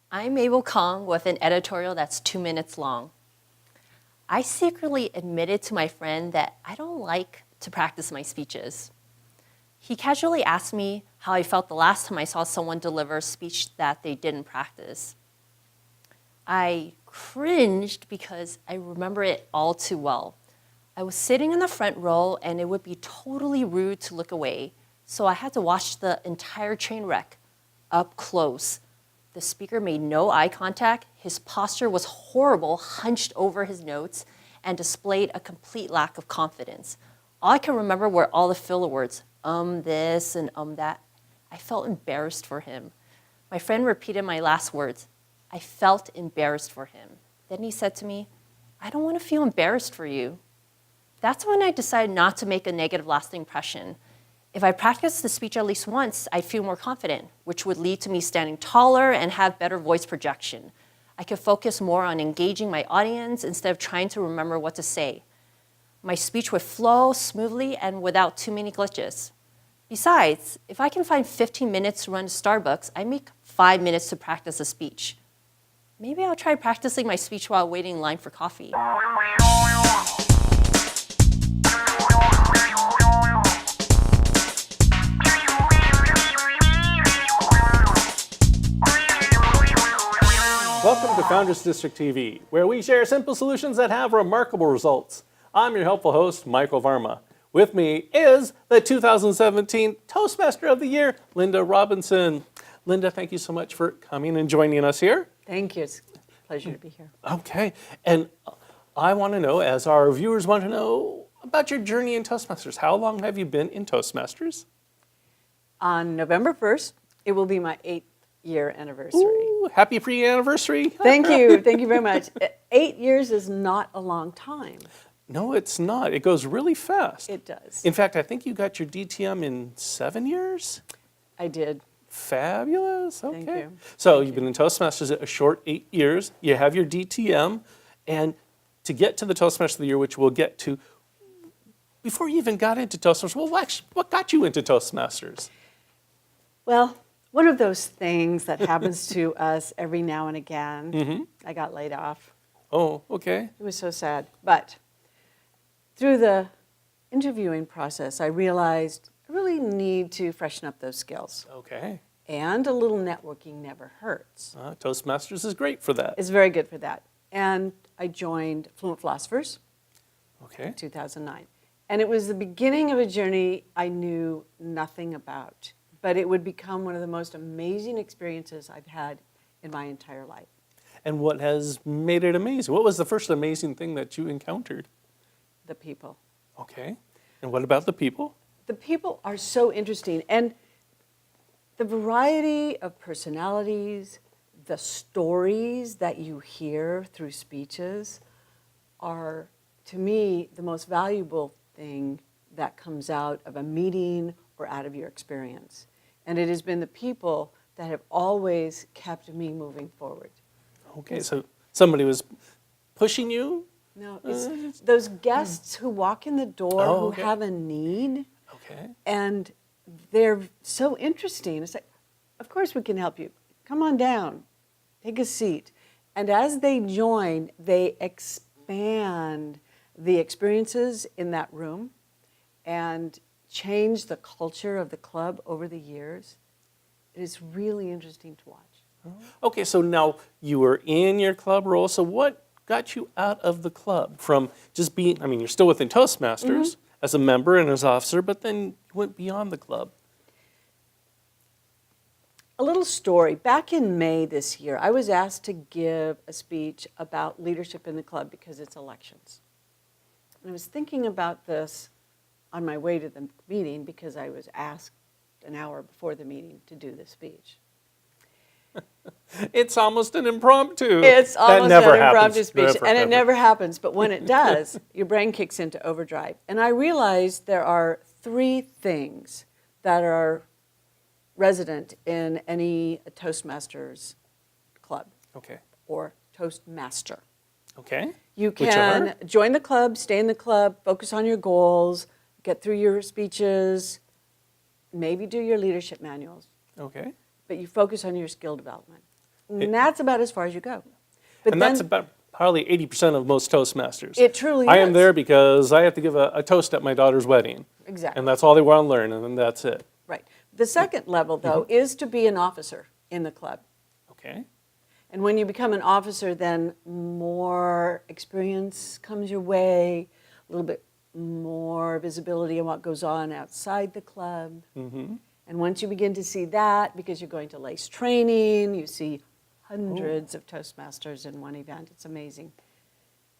I'm Mabel Kong with an editorial that's 2 minutes long. I secretly admitted to my friend that I don't like to practice my speeches. He casually asked me how I felt the last time I saw someone deliver a speech that they didn't practice. I cringed because I remember it all too well. I was sitting in the front row and it would be totally rude to look away, so I had to watch the entire train wreck up close. The speaker made no eye contact, his posture was horrible, hunched over his notes, and displayed a complete lack of confidence. All I can remember were all the filler words, this and that. I felt embarrassed for him. My friend repeated my last words. I felt embarrassed for him. Then he said to me, I don't want to feel embarrassed for you. That's when I decided not to make a negative lasting impression. If I practiced the speech at least once, I'd feel more confident, which would lead to me standing taller and have better voice projection. I could focus more on engaging my audience instead of trying to remember what to say. My speech would flow smoothly and without too many glitches. Besides, if I can find 15 minutes to run to Starbucks, I make 5 minutes to practice a speech. Maybe I'll try practicing my speech while waiting in line for coffee. Welcome to Founders District TV, where we share simple solutions that have remarkable results. I'm your helpful host, Michael Varma. With me is the 2017 Toastmaster of the Year, Linda Robinson. Linda, thank you so much for coming and joining us here. Thank you. It's a pleasure to be here. Okay, and I want to know, as our viewers want to know, about your journey in Toastmasters. How long have you been in Toastmasters? On November 1st, it will be my 8th-year anniversary. Ooh, happy pre-anniversary. Thank you. Thank you very much. 8 years is not a long time. No, it's not. It goes really fast. It does. In fact, I think you got your DTM in 7 years? I did. Fabulous. Okay. Thank you. So you've been in Toastmasters a short 8 years. You have your DTM. And to get to the Toastmaster of the Year, which we'll get to, before you even got into Toastmasters, well, what got you into Toastmasters? Well, one of those things that happens to us every now and again. I got laid off. Oh, okay. It was so sad. But through the interviewing process, I realized I really need to freshen up those skills. Okay. And a little networking never hurts. Toastmasters is great for that. It's very good for that. And I joined Fluent Philosophers Okay. in 2009. And it was the beginning of a journey I knew nothing about. But it would become one of the most amazing experiences I've had in my entire life. And what has made it amazing? What was the first amazing thing that you encountered? The people. Okay. And what about the people? The people are so interesting. And the variety of personalities, the stories that you hear through speeches are, to me, the most valuable thing that comes out of a meeting or out of your experience. And it has been the people that have always kept me moving forward. Okay, so somebody was pushing you? No, it's those guests who walk in the door okay. who have a need, Okay. and they're so interesting. It's like, of course we can help you. Come on down, take a seat. And as they join, they expand the experiences in that room and change the culture of the club over the years. It is really interesting to watch. Okay, so now you were in your club role, so what got you out of the club from just being, I mean, you're still within Toastmasters as a member and as officer, but then you went beyond the club. A little story. Back in May this year, I was asked to give a speech about leadership in the club because it's elections. And I was thinking about this on my way to the meeting because I was asked an hour before the meeting to do the speech. It's almost an impromptu. It's almost an impromptu speech, and it never happens. But when it does, your brain kicks into overdrive. And I realized there are 3 things that are resident in any Toastmasters club Okay. or Toastmaster. Okay. You Which can are? join the club, stay in the club, focus on your goals, get through your speeches, maybe do your leadership manuals, Okay. but you focus on your skill development. And that's about as far as you go. But And that's about probably 80% of most Toastmasters. It truly I am is. there because I have to give a toast at my daughter's wedding. Exactly. And that's all they want to learn, and then that's it. Right. The second level, though, is to be an officer in the club. Okay. And when you become an officer, then more experience comes your way, a little bit more visibility on what goes on outside the club. And once you begin to see that, because you're going to LACE training, you see hundreds of Toastmasters in one event. It's amazing.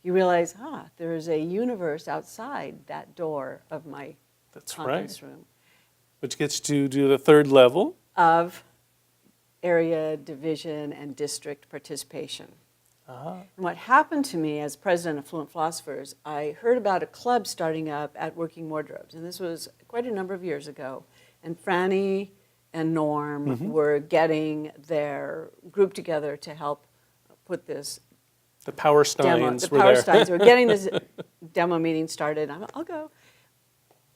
You realize, there is a universe outside that door of my That's conference right. room Which gets to do the third level. of area, division, and district participation. And what happened to me as president of Fluent Philosophers, I heard about a club starting up at Working Wardrobes, and this was quite a number of years ago. And Franny and Norm were getting their group together to help put this The Power demo. Steins The were Power there. Steins were getting this demo meeting started. I'll go.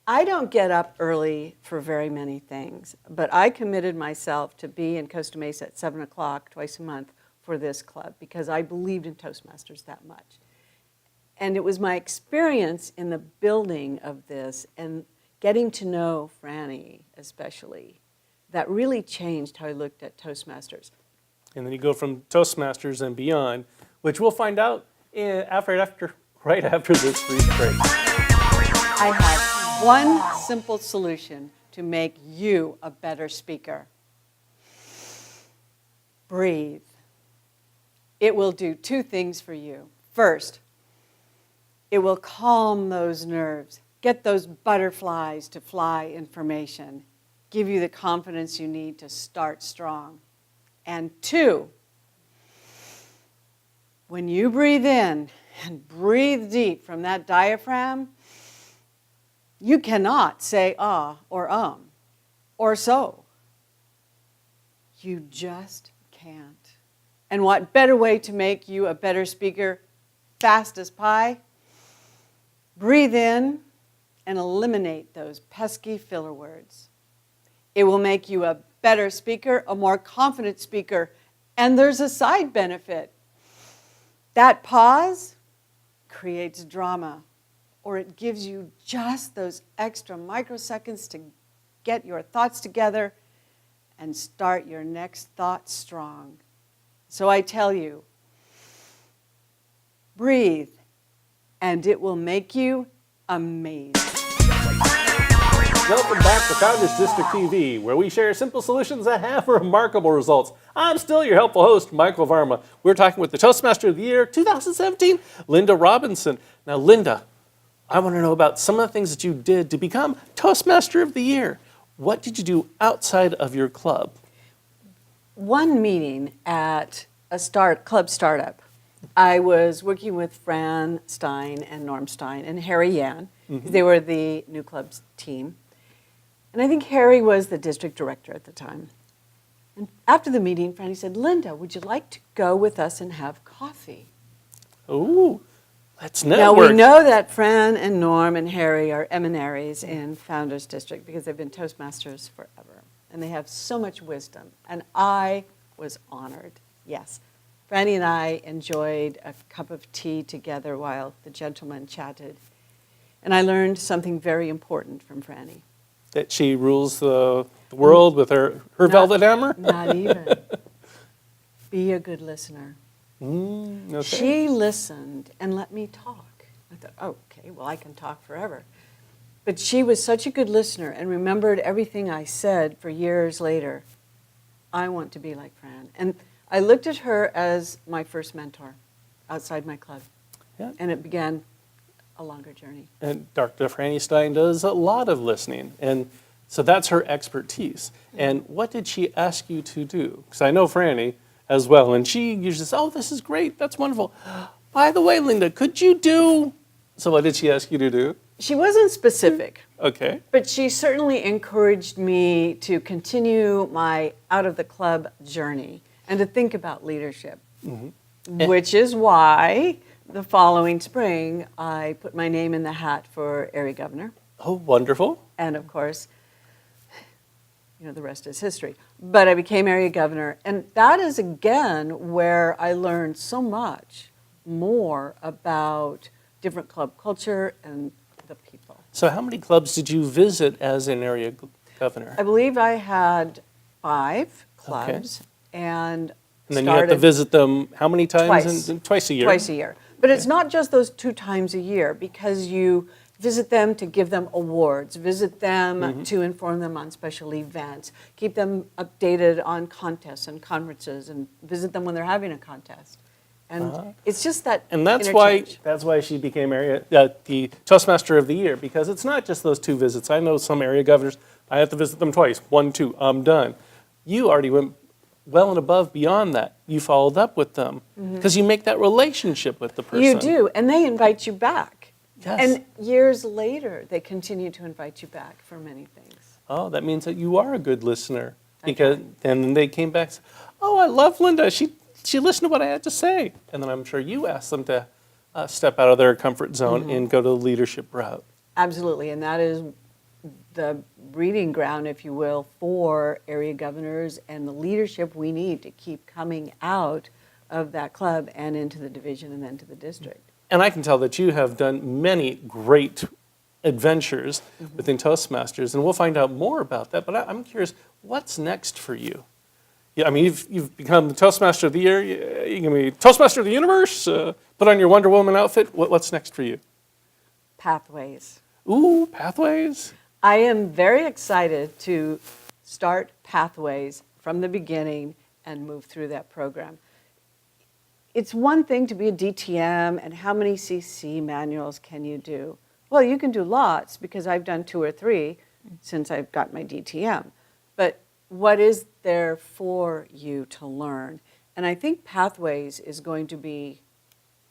I don't get up early for very many things, but I committed myself to be in Costa Mesa at 7 o'clock twice a month for this club because I believed in Toastmasters that much. And it was my experience in the building of this and getting to know Franny especially that really changed how I looked at Toastmasters. And then you go from Toastmasters and beyond, which we'll find out right after this brief break. I have one simple solution to make you a better speaker. Breathe. It will do two things for you. First, it will calm those nerves, get those butterflies to fly information, give you the confidence you need to start strong. And two, when you breathe in and breathe deep from that diaphragm, you cannot say or so. You just can't. And what better way to make you a better speaker, fast as pie? Breathe in and eliminate those pesky filler words. It will make you a better speaker, a more confident speaker, and there's a side benefit. That pause creates drama, or it gives you just those extra microseconds to get your thoughts together and start your next thought strong. So I tell you, breathe, and it will make you amazing. Welcome back to Founders District TV, where we share simple solutions that have remarkable results. I'm still your helpful host, Michael Varma. We're talking with the Toastmaster of the Year 2017, Linda Robinson. Now, Linda, I want to know about some of the things that you did to become Toastmaster of the Year. What did you do outside of your club? One meeting at a club startup, I was working with Fran Stein and Norm Stein and Harry Yan. They were the new club's team. And I think Harry was the district director at the time. And after the meeting, Franny said, Linda, would you like to go with us and have coffee? Ooh, let's Now, network. we know that Fran and Norm and Harry are eminaries in Founders District because they've been Toastmasters forever. And they have so much wisdom. And I was honored, yes. Franny and I enjoyed a cup of tea together while the gentlemen chatted. And I learned something very important from Franny. That she rules the world with her velvet hammer? Not even. Be a good listener. Okay. She listened and let me talk. I thought, okay, well, I can talk forever. But she was such a good listener and remembered everything I said for years later. I want to be like Fran. And I looked at her as my first mentor outside my club. Yeah. And it began a longer journey. And Dr. Franny Stein does a lot of listening. And so that's her expertise. And what did she ask you to do? Because I know Franny as well. And she usually says, oh, this is great. That's wonderful. By the way, Linda, could you do? So what did she ask you to do? She wasn't specific. Okay. But she certainly encouraged me to continue my out-of-the-club journey and to think about leadership, which is why the following spring I put my name in the hat for area governor. Oh, wonderful. And, of course, the rest is history. But I became area governor, and that is again where I learned so much more about different club culture and the people. So how many clubs did you visit as an area governor? I believe I had 5 clubs, and then you have to visit them how many times? Twice a year? Twice a year. But it's not just those 2 times a year, because you visit them to give them awards, visit them to inform them on special events, keep them updated on contests and conferences, and visit them when they're having a contest. And it's just that And that's interchange. why she became the Toastmaster of the Year, because it's not just those 2 visits. I know some area governors, I have to visit them twice, 1, 2, I'm done. You already went well and above beyond that. You followed up with them because you make that relationship with the person. You do, and they invite you back. Yes. And years later, they continue to invite you back for many things. Oh, that means that you are a good listener. Because and then they came back and said, oh, I love Linda. She listened to what I had to say. And then I'm sure you asked them to step out of their comfort zone and go to the leadership route. Absolutely, and that is the breeding ground, if you will, for area governors and the leadership we need to keep coming out of that club and into the division and then to the district. And I can tell that you have done many great adventures within Toastmasters, and we'll find out more about that. But I'm curious, what's next for you? Yeah, I mean, you've become the Toastmaster of the Year. You're going to be Toastmaster of the Universe. Put on your Wonder Woman outfit. What's next for you? Pathways. Ooh, Pathways. I am very excited to start Pathways from the beginning and move through that program. It's one thing to be a DTM, and how many CC manuals can you do? Well, you can do lots, because I've done 2 or 3 since I've got my DTM. But what is there for you to learn? And I think Pathways is going to be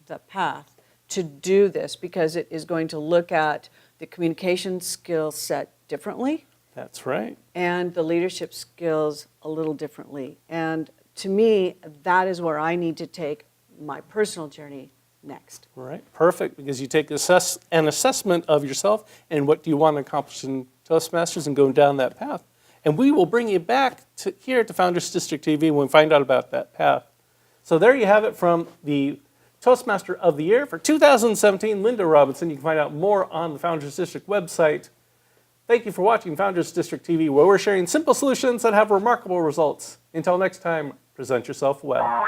the path to do this, because it is going to look at the communication skill set differently. That's right. And the leadership skills a little differently. And to me, that is where I need to take my personal journey next. Right, perfect, because you take an assessment of yourself and what do you want to accomplish in Toastmasters and go down that path. And we will bring you back to here to Founders District TV when we find out about that path. So there you have it from the Toastmaster of the Year for 2017, Linda Robinson. You can find out more on the Founders District website. Thank you for watching Founders District TV, where we're sharing simple solutions that have remarkable results. Until next time, present yourself well.